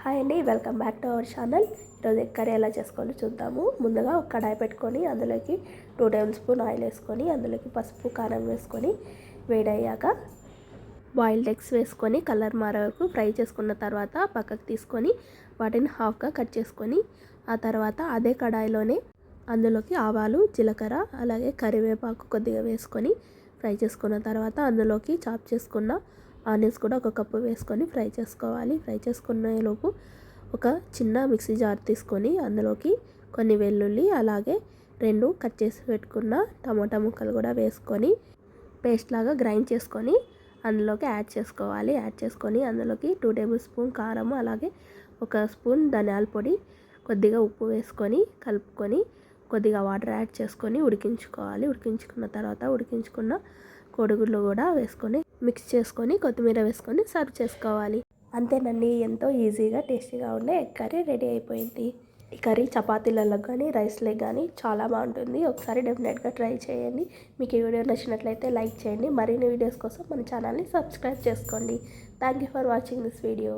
Hi అండి, welcome back to our channel. ఈరోజు egg curry ఎలా చేసుకోవాలో చూద్దాము. ముందుగా ఒక కడాయి పెట్టుకొని అందులోకి 2 టేబుల్ స్పూన్ ఆయిల్ వేసుకొని అందులోకి పసుపు కారం వేసుకొని వేడయ్యాక బాయిల్డ్ ఎగ్స్ వేసుకొని కలర్ మారే వరకు ఫ్రై చేసుకున్న తర్వాత పక్కకు తీసుకొని వాటిని హాఫ్గా కట్ చేసుకొని ఆ తర్వాత అదే కడాయిలోనే అందులోకి ఆవాలు, జీలకర్ర అలాగే కరివేపాకు కొద్దిగా వేసుకొని ఫ్రై చేసుకున్న తర్వాత అందులోకి చాప్ చేసుకున్న ఆనియన్స్ కూడా ఒక కప్పు వేసుకొని ఫ్రై చేసుకోవాలి. ఫ్రై చేసుకునేలోపు ఒక చిన్న మిక్సీ జార్ తీసుకొని అందులోకి కొన్ని వెల్లుల్లి అలాగే 2 కట్ చేసి పెట్టుకున్న టమాటా ముక్కలు కూడా వేసుకొని పేస్ట్ లాగా గ్రైండ్ చేసుకొని అందులోకి యాడ్ చేసుకోవాలి. యాడ్ చేసుకొని అందులోకి 2 టేబుల్ స్పూన్ కారం అలాగే 1 స్పూన్ ధనియాల పొడి, కొద్దిగా ఉప్పు వేసుకొని కలుపుకొని కొద్దిగా వాటర్ యాడ్ చేసుకొని ఉడికించుకోవాలి. ఉడికించుకున్న తర్వాత ఉడికించుకున్న కోడిగుడ్లు కూడా వేసుకొని మిక్స్ చేసుకొని కొత్తిమీర వేసుకొని సర్వ్ చేసుకోవాలి. అంతేనండి, ఎంతో ఈజీగా టేస్టీగా ఉండే ఎగ్ కర్రీ రెడీ అయిపోయింది. ఈ కర్రీ చపాతీలలో కానీ రైస్లో కానీ చాలా బాగుంటుంది. ఒకసారి డెఫినెట్గా ట్రై చేయండి. మీకు ఈ వీడియో నచ్చినట్లయితే లైక్ చేయండి. మరిన్ని వీడియోస్ కోసం మన ఛానల్ని సబ్స్క్రైబ్ చేసుకోండి. Thank you for watching this video.